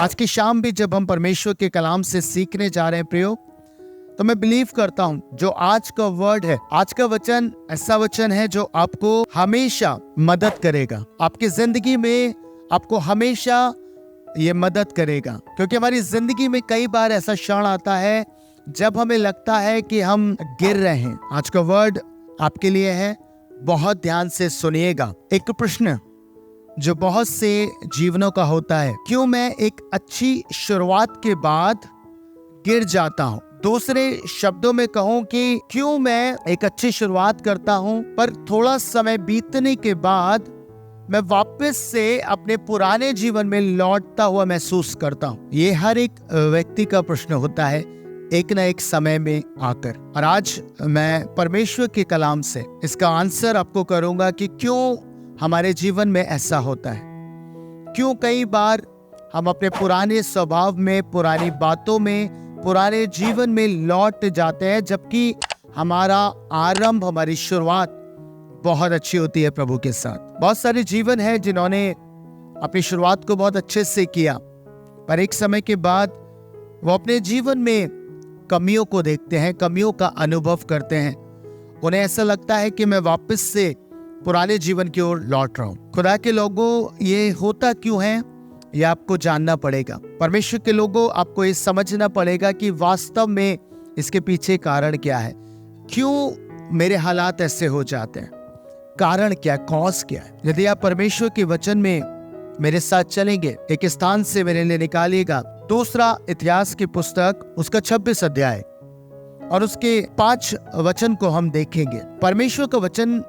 आज की शाम भी जब हम परमेश्वर के कलाम से सीखने जा रहे हैं प्रियो, तो मैं बिलीव करता हूं जो आज का वर्ड है, आज का वचन ऐसा वचन है जो आपको हमेशा मदद करेगा। आपकी जिंदगी में आपको हमेशा ये मदद करेगा, क्योंकि हमारी जिंदगी में कई बार ऐसा क्षण आता है जब हमें लगता है कि हम गिर रहे हैं। आज का वर्ड आपके लिए है, बहुत ध्यान से सुनिएगा। एक प्रश्न जो बहुत से जीवनों का होता है, क्यों मैं एक अच्छी शुरुआत के बाद गिर जाता हूँ। दूसरे शब्दों में कहूँ कि क्यों मैं एक अच्छी शुरुआत करता हूँ पर थोड़ा समय बीतने के बाद मैं वापस से अपने पुराने जीवन में लौटता हुआ महसूस करता हूँ। ये हर एक व्यक्ति का प्रश्न होता है एक न एक समय में आकर। और आज मैं परमेश्वर के कलाम से इसका आंसर आपको करूंगा कि क्यों हमारे जीवन में ऐसा होता है। क्यों कई बार हम अपने पुराने स्वभाव में, पुरानी बातों में, पुराने जीवन में लौट जाते हैं, जबकि हमारा आरंभ, हमारी शुरुआत बहुत अच्छी होती है प्रभु के साथ। बहुत सारे जीवन है जिन्होंने अपनी शुरुआत को बहुत अच्छे से किया, पर एक समय के बाद वो अपने जीवन में कमियों को देखते हैं, कमियों का अनुभव करते हैं। उन्हें ऐसा लगता है कि मैं वापस से पुराने जीवन की ओर लौट रहा हूँ। खुदा के लोगों, ये होता क्यों है ये आपको जानना पड़ेगा। परमेश्वर के लोगों, आपको ये समझना पड़ेगा कि वास्तव में इसके पीछे कारण क्या है। क्यों मेरे हालात ऐसे हो जाते हैं, कारण क्या, कॉज क्या है। यदि आप परमेश्वर के वचन में मेरे साथ चलेंगे, एक स्थान से मेरे लिए निकालिएगा, दूसरा इतिहास की पुस्तक, उसका 26 अध्याय और उसके 5 वचन को हम देखेंगे। परमेश्वर का वचन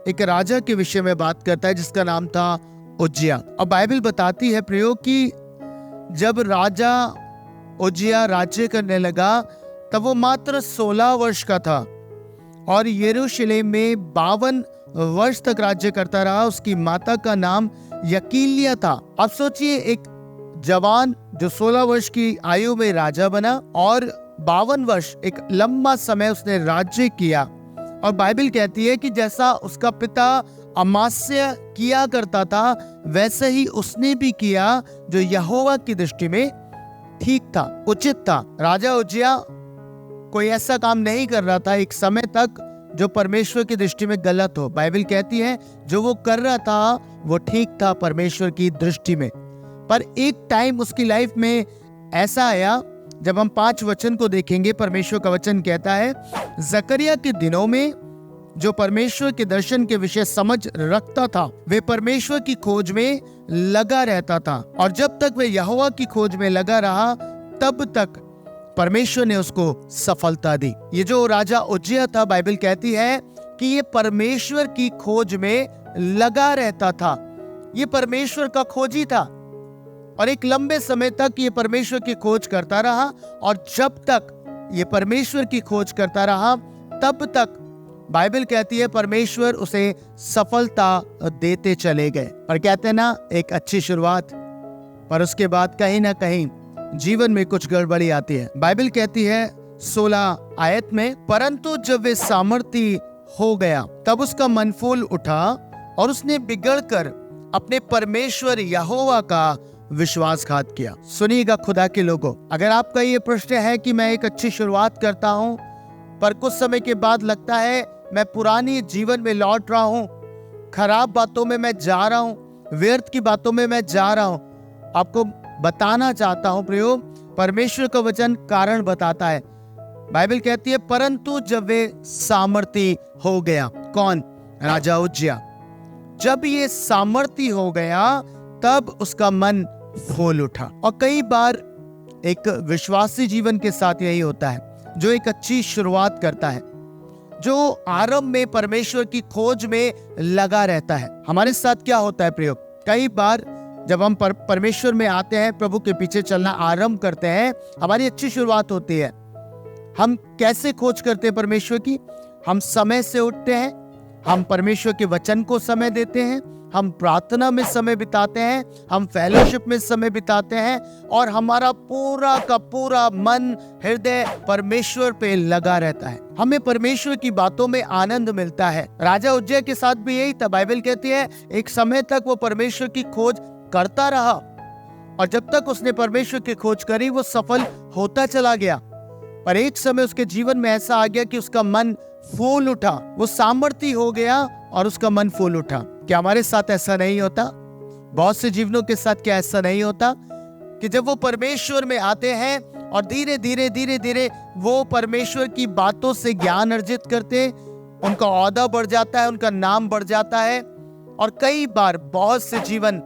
एक राजा के विषय में बात करता है जिसका नाम था उज्जिया। और बाइबल बताती है प्रियो कि जब राजा उज्जिया राज्य करने लगा तब वो मात्र 16 वर्ष का था और यरूशलेम में 52 वर्ष तक राज्य करता रहा। उसकी माता का नाम यकीलिया था। अब सोचिए, एक जवान जो 16 वर्ष की आयु में राजा बना और 52 वर्ष, एक लंबा समय उसने राज्य किया। और बाइबल कहती है कि जैसा उसका पिता अमास्या किया करता था वैसे ही उसने भी किया जो यहोवा की दृष्टि में ठीक था, उचित था। राजा उज्जिया कोई ऐसा काम नहीं कर रहा था एक समय तक जो परमेश्वर की दृष्टि में गलत हो। बाइबल कहती है जो वो कर रहा था वो ठीक था परमेश्वर की दृष्टि में। पर एक टाइम उसकी लाइफ में ऐसा आया, जब हम 5 वचन को देखेंगे, परमेश्वर का वचन कहता है, जकरिया के दिनों में जो परमेश्वर के दर्शन के विषय समझ रखता था वे परमेश्वर की खोज में लगा रहता था, और जब तक वे यहोवा की खोज में लगा रहा तब तक परमेश्वर ने उसको सफलता दी। ये जो राजा उज्जिया था, बाइबल कहती है कि ये परमेश्वर की खोज में लगा रहता था। ये परमेश्वर का खोजी था और एक लंबे समय तक ये परमेश्वर की खोज करता रहा, और जब तक ये परमेश्वर की खोज करता रहा तब तक बाइबल कहती है परमेश्वर उसे सफलता देते चले गए। और कहते हैं ना, एक अच्छी शुरुआत, पर उसके बाद कहीं ना कहीं जीवन में कुछ गड़बड़ी आती है। बाइबल कहती है 16 आयत में, परंतु जब वे सामर्थी हो गया तब उसका मन फूल उठा और उसने बिगड़कर अपने परमेश्वर यहोवा का विश्वासघात किया। सुनिएगा खुदा के लोगों, अगर आपका ये प्रश्न है कि मैं एक अच्छी शुरुआत करता हूँ पर कुछ समय के बाद लगता है मैं पुरानी जीवन में लौट रहा हूँ, खराब बातों में मैं जा रहा हूँ, व्यर्थ की बातों में मैं जा रहा हूँ, आपको बताना चाहता हूँ प्रियो, परमेश्वर का वचन कारण बताता है। बाइबल कहती है परंतु जब वे सामर्थी हो गया, कौन? राजा उज्जिया। जब ये सामर्थी हो गया तब उसका मन फूल उठा। और कई बार एक विश्वासी जीवन के साथ यही होता है, जो एक अच्छी शुरुआत करता है, जो आरंभ में परमेश्वर की खोज में लगा रहता है। हमारे साथ क्या होता है प्रयोग, कई बार जब हम परमेश्वर में आते हैं, प्रभु के पीछे चलना आरंभ करते हैं, हमारी अच्छी शुरुआत होती है। हम कैसे खोज करते हैं परमेश्वर की? हम समय से उठते हैं, हम परमेश्वर के वचन को समय देते हैं, हम प्रार्थना में समय बिताते हैं, हम फेलोशिप में समय बिताते हैं, और हमारा पूरा का पूरा मन, हृदय परमेश्वर पे लगा रहता है। हमें परमेश्वर की बातों में आनंद मिलता है। राजा उज्जिया के साथ भी यही था। बाइबल कहती है एक समय तक वो परमेश्वर की खोज करता रहा, और जब तक उसने परमेश्वर की खोज करी वो सफल होता चला गया। पर एक समय उसके जीवन में ऐसा आ गया कि उसका मन फूल उठा, वो सामर्थी हो गया और उसका मन फूल उठा। क्या हमारे साथ ऐसा नहीं होता? बहुत से जीवनों के साथ क्या ऐसा नहीं होता कि जब वो परमेश्वर में आते हैं और धीरे धीरे वो परमेश्वर की बातों से ज्ञान अर्जित करते, उनका औहदा बढ़ जाता है, उनका नाम बढ़ जाता है। और कई बार बहुत से जीवन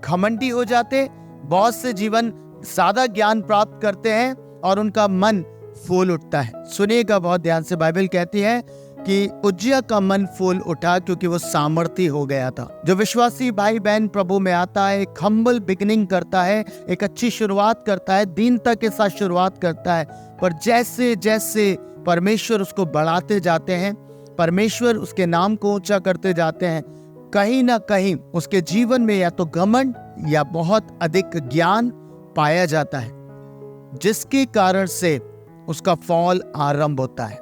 घमंडी हो जाते, बहुत से जीवन ज्यादा ज्ञान प्राप्त करते हैं और उनका मन फूल उठता है। सुनिएगा बहुत ध्यान से, बाइबल कहती है कि उज्जिया का मन फूल उठा क्योंकि वो सामर्थी हो गया था। जो विश्वासी भाई बहन प्रभु में आता है, एक हम्बल बिगिनिंग करता है, एक अच्छी शुरुआत करता है, दीनता के साथ शुरुआत करता है, पर जैसे जैसे परमेश्वर उसको बढ़ाते जाते हैं, परमेश्वर उसके नाम को ऊंचा करते जाते हैं, कहीं ना कहीं उसके जीवन में या तो घमंड या बहुत अधिक ज्ञान पाया जाता है, जिसके कारण से उसका फॉल आरंभ होता है,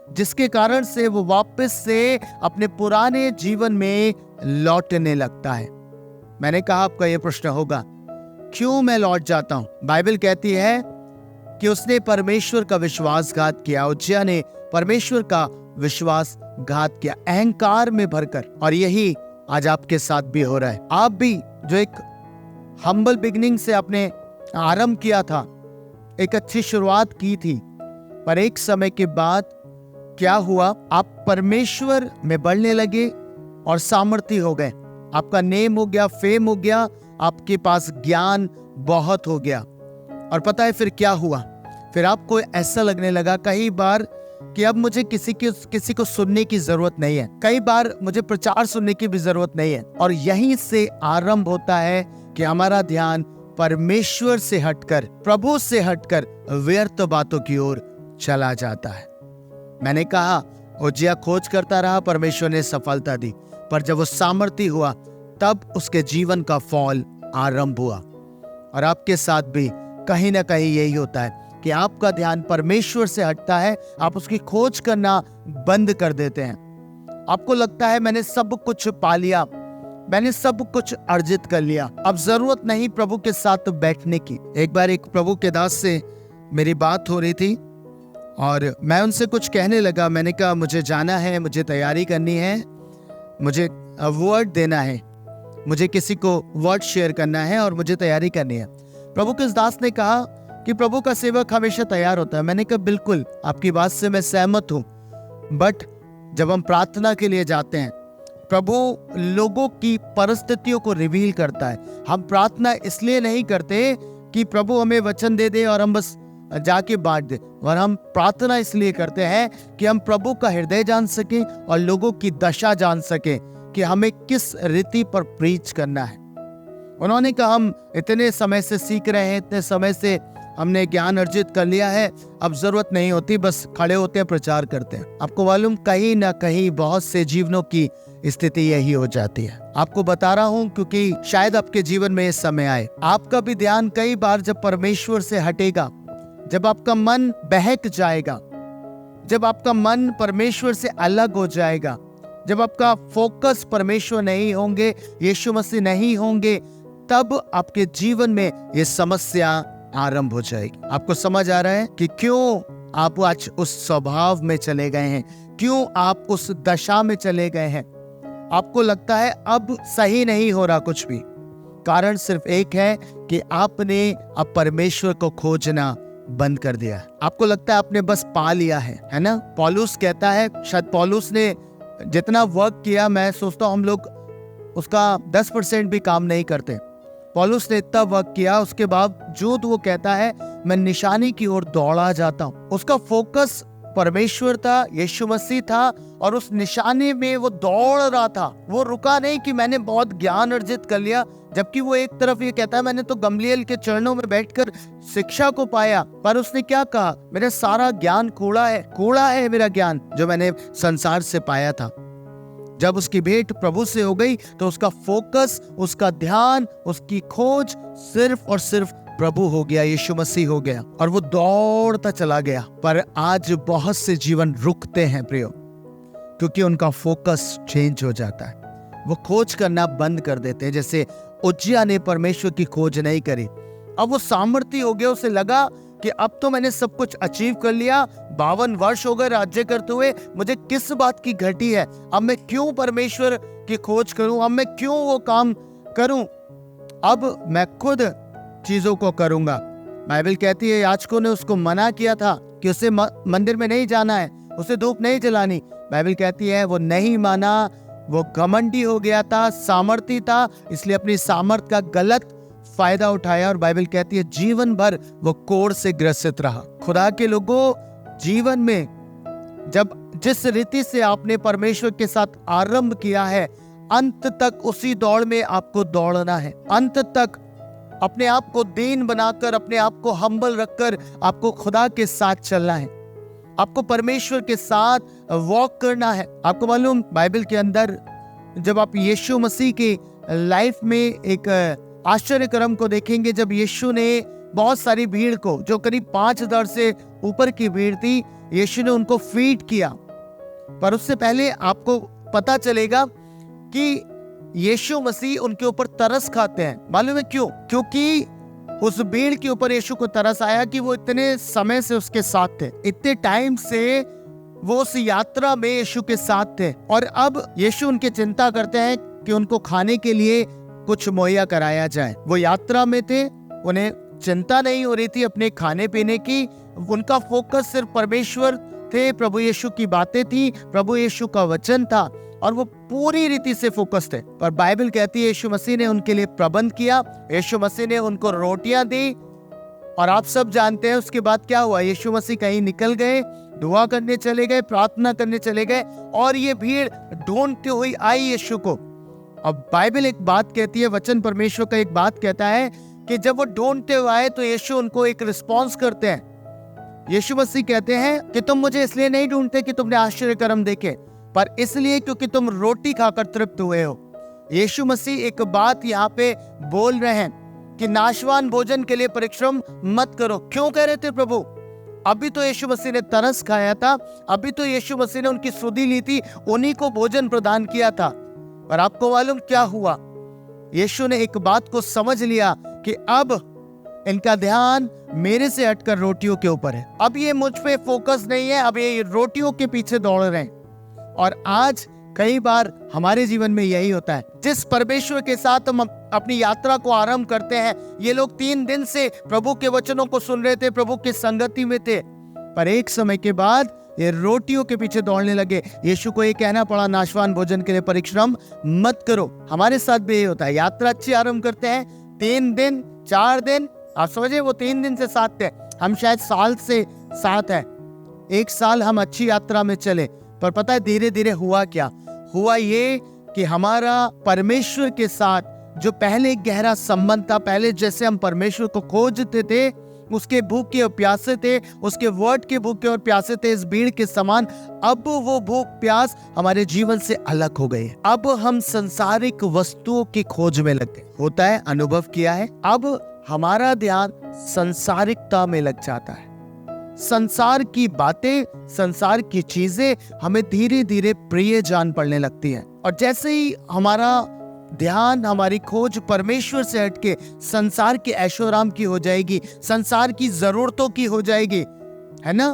जिसके कारण से वो वापस से अपने पुराने जीवन में लौटने लगता है। मैंने कहा आपका ये प्रश्न होगा, क्यों मैं लौट जाता हूं? बाइबल कहती है कि उसने परमेश्वर का विश्वासघात किया। उज्जिया ने परमेश्वर का विश्वासघात किया अहंकार में भरकर, और यही आज आपके साथ भी हो रहा है। आप भी जो एक हम्बल बिगनिंग से आपने आरंभ किया था, एक अच्छी शुरुआत की थी, पर एक समय के बाद क्या हुआ? आप परमेश्वर में बढ़ने लगे और सामर्थी हो गए, आपका नेम हो गया, फेम हो गया, आपके पास ज्ञान बहुत हो गया। और पता है फिर क्या हुआ? फिर आपको ऐसा लगने लगा कई बार कि अब मुझे किसी को सुनने की जरूरत नहीं है, कई बार मुझे प्रचार सुनने की भी जरूरत नहीं है। और यहीं से आरंभ होता है कि हमारा ध्यान परमेश्वर से हटकर, प्रभु से हटकर व्यर्थ बातों की ओर चला जाता है। मैंने कहा उज्जिया खोज करता रहा, परमेश्वर ने सफलता दी, पर जब वो सामर्थी हुआ तब उसके जीवन का फॉल आरंभ हुआ। और आपके साथ भी कहीं ना कहीं यही होता है कि आपका ध्यान परमेश्वर से हटता है, आप उसकी खोज करना बंद कर देते हैं। आपको लगता है मैंने सब कुछ पा लिया, मैंने सब कुछ अर्जित कर लिया, अब जरूरत नहीं प्रभु के साथ बैठने की। एक बार एक प्रभु के दास से मेरी बात हो रही थी और मैं उनसे कुछ कहने लगा। मैंने कहा मुझे जाना है, मुझे तैयारी करनी है, मुझे वर्ड देना है, मुझे किसी को वर्ड शेयर करना है और मुझे तैयारी करनी है। प्रभु के दास ने कहा कि प्रभु का सेवक हमेशा तैयार होता है। मैंने कहा बिल्कुल, आपकी बात से मैं सहमत हूँ, बट जब हम प्रार्थना के लिए जाते हैं, प्रभु लोगों की परिस्थितियों को रिवील करता है। हम प्रार्थना इसलिए नहीं करते कि प्रभु हमें वचन दे दे और हम बस जाके बांट दे, और हम प्रार्थना इसलिए करते हैं कि हम प्रभु का हृदय जान सकें और लोगों की दशा जान सकें कि हमें किस रीति पर प्रीच करना है। उन्होंने कहा हम इतने समय से सीख रहे हैं, इतने समय से हमने ज्ञान अर्जित कर लिया है, अब जरूरत नहीं होती, बस खड़े होते हैं, प्रचार करते हैं। आपको मालूम, कहीं ना कहीं बहुत से जीवनों की स्थिति यही हो जाती है। आपको बता रहा हूँ क्योंकि शायद आपके जीवन में इस समय आए। आपका भी ध्यान कई बार जब परमेश्वर से हटेगा, जब आपका मन बहक जाएगा, जब आपका मन परमेश्वर से अलग हो जाएगा, जब आपका फोकस परमेश्वर नहीं होंगे, यीशु मसीह नहीं होंगे, तब आपके जीवन में ये समस्या आरंभ हो जाएगी। आपको समझ आ रहा है कि क्यों आप आज उस स्वभाव में चले गए हैं, क्यों आप उस दशा में चले गए हैं। आपको लगता है अब सही नहीं हो रहा कुछ भी। कारण सिर्फ एक है कि आपने अब परमेश्वर को खोजना बंद कर दिया है। आपको लगता है आपने बस पा लिया है ना? पौलुस कहता है, शायद पौलुस ने जितना वर्क किया, मैं सोचता हूँ हम लोग उसका 10% भी काम नहीं करते। पौलुस ने इतना वर्क किया, उसके बावजूद वो कहता है मैं निशानी की ओर दौड़ा जाता हूँ। उसका फोकस परमेश्वर था, यीशु मसीह था, और उस निशाने में वो दौड़ रहा था। वो रुका नहीं कि मैंने बहुत ज्ञान अर्जित कर लिया, जबकि वो एक तरफ ये कहता है मैंने तो गमलीएल के चरणों में बैठकर शिक्षा को पाया, पर उसने क्या कहा? मेरा सारा ज्ञान कूड़ा है मेरा ज्ञान जो मैंने संसार से पाया था। जब उसकी भेंट प्रभु से हो गई तो उसका फोकस, उसका ध्यान, उसकी खोज सिर्फ और सिर्फ प्रभु हो गया, यीशु मसीह हो गया, और वो दौड़ता चला गया। पर आज बहुत से जीवन रुकते हैं प्रियो, क्योंकि उनका फोकस चेंज हो जाता है। वो खोज करना बंद कर देते हैं। जैसे उज्जिया ने परमेश्वर की खोज नहीं करी, अब वो सामर्थी हो गया, उसे लगा कि अब तो मैंने सब कुछ अचीव कर लिया, 52 वर्ष हो गए राज्य करते हुए, मुझे किस बात की घटी है, अब मैं क्यों परमेश्वर की खोज करूं, अब मैं क्यों वो काम करूं, अब मैं खुद चीजों को करूंगा। बाइबल कहती है याजकों ने उसको मना किया था कि उसे मंदिर में नहीं जाना है, उसे धूप नहीं जलानी। बाइबल कहती है वो नहीं माना, वो घमंडी हो गया था, सामर्थी था, इसलिए अपनी सामर्थ का गलत फायदा उठाया और बाइबल कहती है जीवन भर वो कोढ़ से ग्रसित रहा। खुदा के लोगों, जीवन में जब जिस रीति से आपने परमेश्वर के साथ आरंभ किया है, अंत तक उसी दौड़ में आपको दौड़ना है। अंत तक अपने आप को दीन बनाकर, अपने आप को हम्बल रखकर आपको खुदा के साथ चलना है, आपको परमेश्वर के साथ वॉक करना है। आपको मालूम, बाइबल के अंदर जब आप यीशु मसीह की लाइफ में एक आश्चर्य क्रम को देखेंगे, जब यीशु ने बहुत सारी भीड़ को, जो करीब 5000 से ऊपर की भीड़ थी, यीशु ने उनको फीड किया। पर उससे पहले आपको पता चलेगा कि यीशु मसीह उनके ऊपर तरस खाते हैं। मालूम है क्यों? क्योंकि उस भीड़ के ऊपर यीशु को तरस आया कि वो इतने समय से उसके साथ थे, इतने टाइम से वो उस यात्रा में यीशु के साथ थे, और अब यीशु उनकी चिंता करते हैं कि उनको खाने के लिए कुछ मुहैया कराया जाए। वो यात्रा में थे, उन्हें चिंता नहीं हो रही थी अपने खाने पीने की, उनका फोकस सिर्फ परमेश्वर थे, प्रभु यीशु की बातें थी, प्रभु यीशु का वचन था, और वो पूरी रीति से फोकस थे। पर बाइबल कहती है यीशु मसीह ने उनके लिए प्रबंध किया, यीशु मसीह ने उनको रोटियां दी, और आप सब जानते हैं उसके बाद क्या हुआ। यीशु मसीह कहीं निकल गए, दुआ करने चले गए, प्रार्थना करने चले गए, और ये भीड़ ढूंढती हुई आई यीशु को। अब बाइबल एक बात कहती है, वचन परमेश्वर का एक बात कहता है कि जब वो ढूंढते हुए आए तो यीशु उनको एक रिस्पॉन्स करते हैं। यीशु मसीह कहते हैं कि तुम मुझे इसलिए नहीं ढूंढते कि तुमने आश्चर्य कर्म देखे, पर इसलिए क्योंकि तुम रोटी खाकर तृप्त हुए हो। यीशु मसीह एक बात यहाँ पे बोल रहे हैं कि नाशवान भोजन के लिए परिश्रम मत करो। क्यों कह रहे थे प्रभु? अभी तो यीशु मसीह ने तरस खाया था, अभी तो यीशु मसीह ने उनकी सुधि ली थी, उन्हीं को भोजन प्रदान किया था। पर आपको मालूम क्या हुआ? यीशु ने एक बात को समझ लिया कि अब इनका ध्यान मेरे से हटकर रोटियों के ऊपर है। अब ये मुझ पे फोकस नहीं है, अब ये रोटियों के पीछे दौड़ रहे हैं। और आज कई बार हमारे जीवन में यही होता है। जिस परमेश्वर के साथ हम अपनी यात्रा को आरंभ करते हैं, ये लोग 3 दिन से प्रभु के वचनों को सुन रहे थे, प्रभु की संगति में थे, पर एक समय के बाद ये रोटियों के पीछे दौड़ने लगे। यीशु को ये कहना पड़ा, नाशवान भोजन के लिए परिश्रम मत करो। हमारे साथ भी ये होता है। यात्रा अच्छी आरंभ करते हैं, 3 दिन 4 दिन, आप समझे, वो 3 दिन से साथ थे, हम शायद साल से साथ हैं, 1 साल हम अच्छी यात्रा में चले, पर पता है धीरे धीरे हुआ क्या? हुआ ये कि हमारा परमेश्वर के साथ जो पहले गहरा संबंध था, पहले जैसे हम परमेश्वर को खोजते थे, उसके भूखे और प्यासे थे, उसके वर्ड के भूखे और प्यासे थे, इस भीड़ के समान, अब वो भूख प्यास हमारे जीवन से अलग हो गई है। अब हम संसारिक वस्तुओं की खोज में लग गए। होता है, अनुभव किया है। अब हमारा ध्यान संसारिकता में लग जाता है। संसार की बातें, संसार की चीजें हमें धीरे धीरे प्रिय जान पड़ने लगती है, और जैसे ही हमारा ध्यान, हमारी खोज परमेश्वर से हटके संसार के ऐशोआराम की हो जाएगी, संसार की जरूरतों की हो जाएगी, है ना,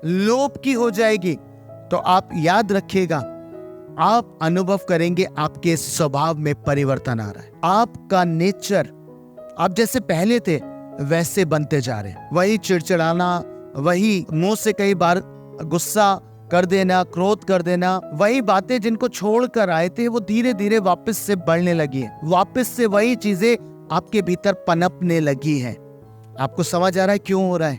लोभ की हो जाएगी, तो आप याद रखिएगा, आप अनुभव करेंगे आपके स्वभाव में परिवर्तन आ रहा है। आपका नेचर, आप जैसे पहले थे वैसे बनते जा रहे हैं। वही चिड़चिड़ाना, वही मुंह से कई बार गुस्सा कर देना, क्रोध कर देना, वही बातें जिनको छोड़ कर आए थे वो धीरे धीरे वापस से बढ़ने लगी है। वापस से वही चीजें आपके भीतर पनपने लगी है। आपको समझ आ रहा है क्यों हो रहा है?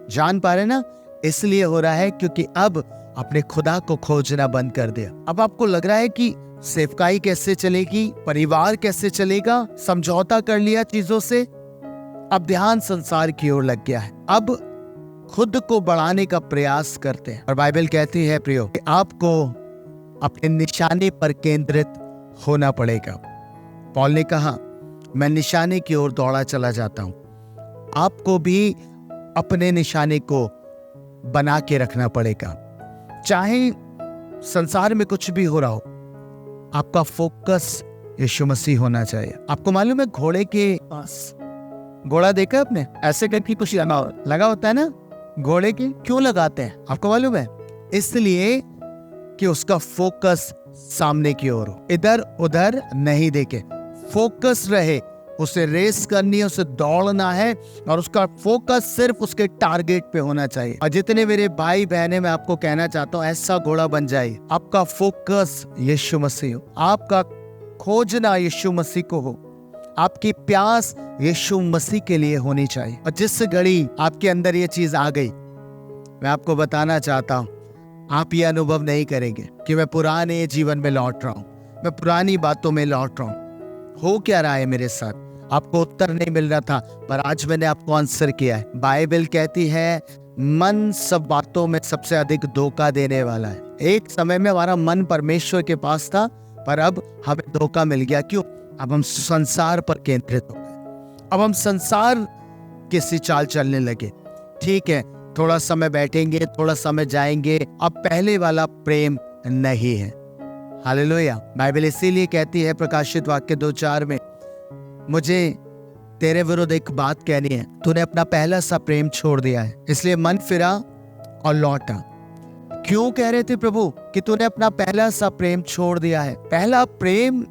जान पा रहे ना? इसलिए हो रहा है क्योंकि अब अपने खुदा को खोजना बंद कर दिया। अब आपको लग रहा है कि सेवकाई कैसे चलेगी, परिवार कैसे चलेगा, समझौता कर लिया चीजों से, अब ध्यान संसार की ओर लग गया है। अब खुद को बढ़ाने का प्रयास करते हैं, और बाइबल कहती है प्रियो कि आपको अपने निशाने पर केंद्रित होना पड़ेगा। पौल ने कहा, मैं निशाने की ओर दौड़ा चला जाता हूं। आपको भी अपने निशाने को बना के रखना पड़ेगा। चाहे संसार में कुछ भी हो रहा हो, आपका फोकस यीशु मसीह होना चाहिए। आपको मालूम है, घोड़े के पास घोड़ा देखा आपने? ऐसे करके कुछ लगा होता है ना घोड़े के। क्यों लगाते हैं आपको मालूम है? इसलिए कि उसका फोकस सामने की ओर हो, इधर उधर नहीं देखे, फोकस रहे। उसे रेस करनी है, उसे दौड़ना है और उसका फोकस सिर्फ उसके टारगेट पे होना चाहिए। और जितने मेरे भाई बहने, मैं आपको कहना चाहता हूँ, ऐसा घोड़ा बन जाइए। आपका फोकस यीशु मसीह हो, आपका खोजना यीशु मसीह को हो, आपकी प्यास यीशु मसीह के लिए होनी चाहिए। और जिस घड़ी आपके अंदर ये चीज आ गई, मैं आपको बताना चाहता हूँ, आप ये अनुभव नहीं करेंगे कि मैं पुराने जीवन में लौट रहा हूँ, मैं पुरानी बातों में लौट रहा हूँ। हो क्या रहा है मेरे साथ? आपको उत्तर नहीं मिल रहा था, पर आज मैंने आपको आंसर किया है। बाइबल कहती है मन सब बातों में सबसे अधिक धोखा देने वाला है। एक समय में हमारा मन परमेश्वर के पास था, पर अब हमें धोखा मिल गया। क्यों? अब हम संसार पर केंद्रित हो गए, अब हम संसार की सी चाल चलने लगे। ठीक है, थोड़ा समय बैठेंगे, थोड़ा समय जाएंगे, अब पहले वाला प्रेम नहीं है। हालेलुया। बाइबल इसीलिए कहती है प्रकाशित वाक्य 2:4 में, मुझे तेरे विरुद्ध एक बात कहनी है, तूने अपना पहला सा प्रेम छोड़ दिया है। इसलिए मन फिरा और लौटा। क्यों कह रहे थे प्रभु कि तूने अपना पहला सा प्रेम छोड़ दिया है? पहला प्रेम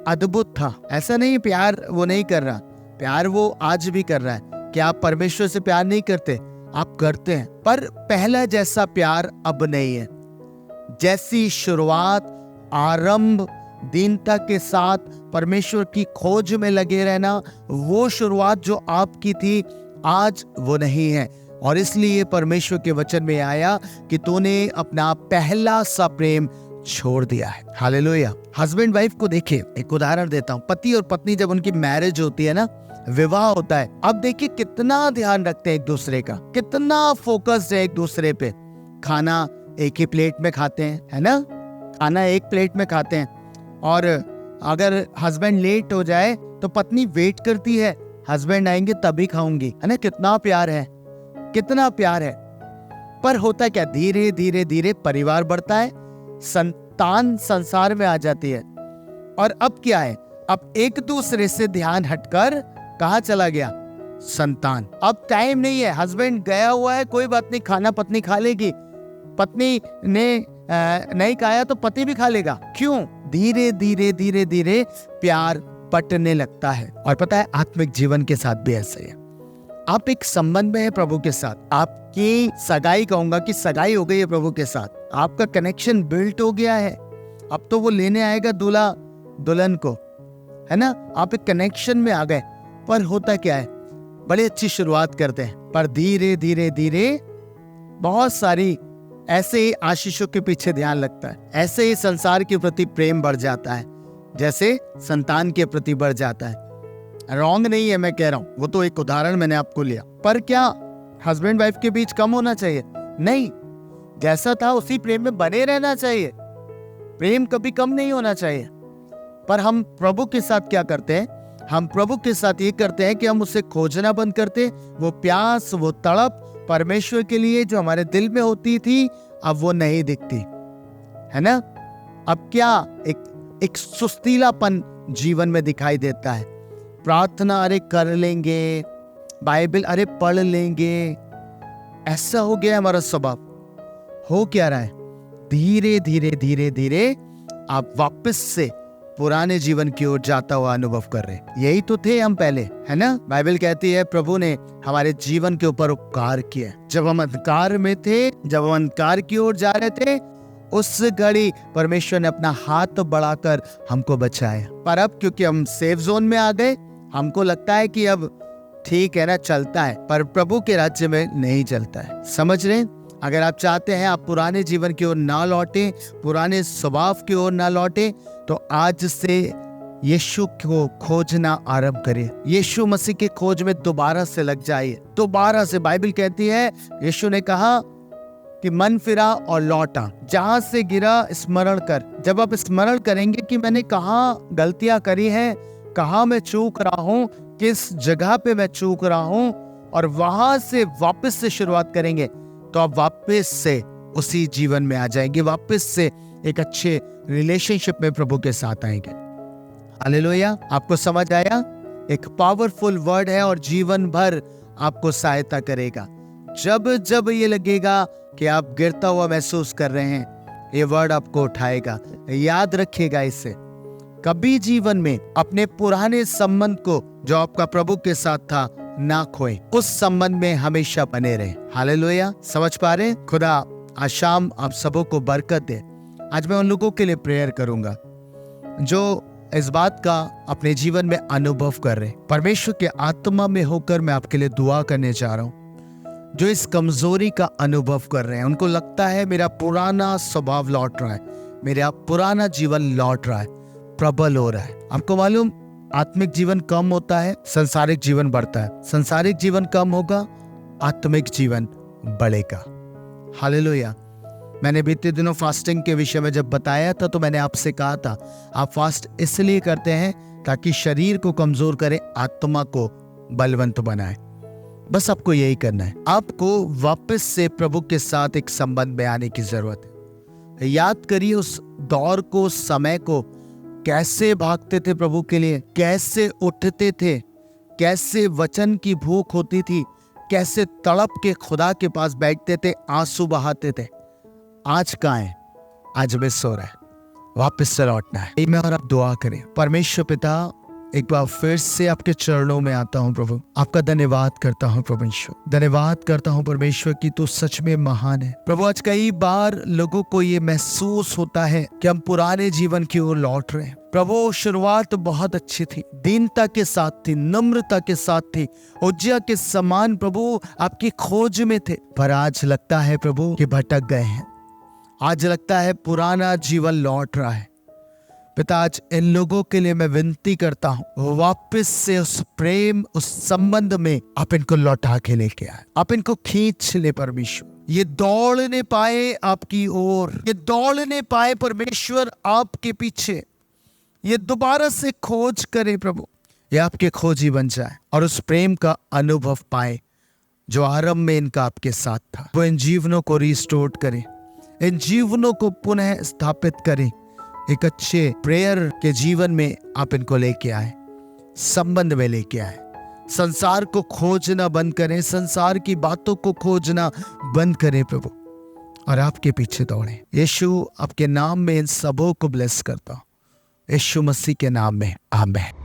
अद्भुत था। ऐसा नहीं प्यार वो नहीं कर रहा, प्यार वो आज भी कर रहा है। क्या आप परमेश्वर से प्यार नहीं करते? आप करते हैं, पर पहला जैसा प्यार अब नहीं है। जैसी शुरुआत, आरंभ, दीनता के साथ परमेश्वर की खोज में लगे रहना, वो शुरुआत जो आपकी थी, आज वो नहीं है। और इसलिए परमेश्वर के वचन में आया कि तूने अपना पहला सा प्रेम छोड़ दिया है। हालेलुया। हस्बैंड वाइफ को देखिए, एक उदाहरण देता हूं। पति और पत्नी जब उनकी मैरिज होती है ना, विवाह होता है, अब देखिए कितना ध्यान रखते हैं एक दूसरे का, कितना फोकस है एक दूसरे पे। खाना एक ही प्लेट में खाते हैं, है ना? खाना एक प्लेट में खाते हैं। और अगर हस्बैंड लेट हो जाए तो पत्नी वेट करती है, हस्बैंड आएंगे तभी खाऊंगी, है ना? कितना प्यार है, कितना प्यार है। पर होता क्या, धीरे धीरे धीरे परिवार बढ़ता है, संतान संसार में आ जाती है। और अब क्या है, अब एक दूसरे से ध्यान हटकर कहाँ चला गया? संतान। अब टाइम नहीं है, हस्बैंड गया हुआ है, कोई बात नहीं, खाना पत्नी खा लेगी, पत्नी ने नहीं खाया तो पति भी खा लेगा। क्यों? धीरे धीरे धीरे धीरे प्यार बटने लगता है। और पता है, आत्मिक जीवन के साथ भी ऐसा है। आप एक संबंध में है प्रभु के साथ, आपकी सगाई, कहूंगा कि सगाई हो गई है प्रभु के साथ, आपका कनेक्शन बिल्ट हो गया है। अब तो वो लेने आएगा दूल्हा दुल्हन को, है ना? आप एक कनेक्शन में आ गए। पर होता क्या है, बड़ी अच्छी शुरुआत करते हैं, पर धीरे धीरे धीरे बहुत सारी ऐसे ही आशीषों के पीछे ध्यान लगता है, ऐसे ही संसार के प्रति प्रेम बढ़ जाता है, जैसे संतान के प्रति बढ़ जाता है। रॉन्ग नहीं है मैं कह रहा हूं, वो तो एक उदाहरण मैंने आपको लिया। पर क्या हस्बैंड वाइफ के बीच कम होना चाहिए? नहीं, जैसा था उसी प्रेम में बने रहना चाहिए। प्रेम कभी कम नहीं होना चाहिए। पर हम प्रभु के साथ क्या करते हैं? हम प्रभु के साथ ये करते हैं कि हम उसे खोजना बंद करते। वो प्यास, वो तड़प परमेश्वर के लिए जो हमारे दिल में होती थी, अब वो नहीं दिखती, है ना? अब क्या एक सुस्तीलापन जीवन में दिखाई देता है। प्रार्थना अरे कर लेंगे, बाइबल अरे पढ़ लेंगे, ऐसा हो गया हमारा स्वभाव। हो क्या रहा है? धीरे धीरे धीरे धीरे आप वापस से पुराने जीवन की ओर जाता हुआ अनुभव कर रहे। यही तो थे हम पहले, है ना? बाइबल कहती है प्रभु ने हमारे जीवन के ऊपर उपकार किया। जब हम अंधकार में थे, जब हम अंधकार की ओर जा रहे थे, उस घड़ी परमेश्वर ने अपना हाथ बढ़ाकर हमको बचाया। पर अब क्योंकि हम सेफ जोन में आ गए, हमको लगता है कि अब ठीक है ना, चलता है, पर प्रभु के राज्य में नहीं चलता है। समझ रहे? अगर आप चाहते हैं आप पुराने जीवन की ओर ना लौटे, पुराने स्वभाव की ओर ना लौटे, तो आज से यीशु को खोजना आरंभ करिए। यीशु मसीह के खोज में दोबारा से लग जाइए, दोबारा से। बाइबल कहती है, यीशु ने कहा कि मन फिरा और लौटा, जहां से गिरा स्मरण कर। जब आप स्मरण करेंगे कि मैंने कहाँ गलतियां करी हैं, कहाँ मैं चूक रहा हूँ, किस जगह पे मैं चूक रहा हूँ, और वहां से वापस से शुरुआत करेंगे, तो आप वापस से उसी जीवन में आ जाएंगे, वापस से एक अच्छे रिलेशनशिप में प्रभु के साथ आएंगे। हालेलुया। आपको समझ आया? एक पावरफुल वर्ड है और जीवन भर आपको सहायता करेगा। जब जब ये लगेगा कि आप गिरता हुआ महसूस कर रहे हैं, ये वर्ड आपको उठाएगा। याद रखिएगा इसे। कभी जीवन में अपने पुराने संबंध को जो आपका प्रभु के साथ था ना खोए, उस संबंध में हमेशा बने रहे। हालेलुया। समझ पा रहे? खुदा आज शाम आप सबों को बरकत दे। आज मैं उन लोगों के लिए प्रेयर करूंगा जो इस बात का अपने जीवन में अनुभव कर रहे। परमेश्वर के आत्मा में होकर मैं आपके लिए दुआ करने जा रहा हूं। जो इस कमजोरी का अनुभव कर रहे हैं, उनको लगता है मेरा पुराना स्वभाव लौट रहा है, मेरा पुराना जीवन लौट रहा है, प्रबल हो रहा है। आपको मालूम, आत्मिक जीवन कम होता है, संसारिक जीवन बढ़ता है। संसारिक जीवन कम होगा, आत्मिक जीवन बढ़ेगा। हालेलुया। मैंने बीते दिनों फास्टिंग के विषय में जब बताया था तो मैंने आपसे कहा था आप फास्ट इसलिए करते हैं ताकि शरीर को कमजोर करे, आत्मा को बलवंत बनाए। बस आपको यही करना है। आपको वापस से प्रभु के साथ एक संबंध में आने की जरूरत है। याद करिए उस दौर को, उस समय को, कैसे भागते थे प्रभु के लिए, कैसे उठते थे, कैसे वचन की भूख होती थी, कैसे तड़प के खुदा के पास बैठते थे, आंसू बहाते थे। आज कहाँ है? आज मिस हो रहा है, वापस से लौटना है। मैं और आप दुआ करें। परमेश्वर पिता, एक बार फिर से आपके चरणों में आता हूँ प्रभु। आपका धन्यवाद करता हूँ परमेश्वर, धन्यवाद करता हूँ परमेश्वर कि तू सच में महान है। प्रभु आज कई बार लोगों को ये महसूस होता है कि हम पुराने जीवन की ओर लौट रहे हैं। प्रभु शुरुआत बहुत अच्छी थी, दीनता के साथ थी, नम्रता के साथ थी, उज्जिया के समान प्रभु आपकी खोज में थे। पर आज लगता है प्रभु कि भटक गए हैं। आज लगता है पुराना जीवन लौट रहा है। पिता, आज इन लोगों के लिए मैं विनती करता हूँ, वापस से उस प्रेम, उस संबंध में आप इनको लौटा के लेके आए, आप इनको खींच ले परमेश्वर। ये दौड़ने पाए आपकी ओर, ये दौड़ने पाए परमेश्वर आपके पीछे, ये दोबारा से खोज करे प्रभु, ये आपके खोजी बन जाए और उस प्रेम का अनुभव पाए जो आरंभ में इनका आपके साथ था। वो इन जीवनों को रिस्टोर करे, इन जीवनों को पुनः स्थापित करें। एक अच्छे प्रेयर के जीवन में आप इनको लेके आए, संबंध में लेके आए। संसार को खोजना बंद करें, संसार की बातों को खोजना बंद करें प्रभु, और आपके पीछे दौड़ें। यीशु, आपके नाम में इन सबों को ब्लेस करता हूं, यीशु मसीह के नाम में, आमीन।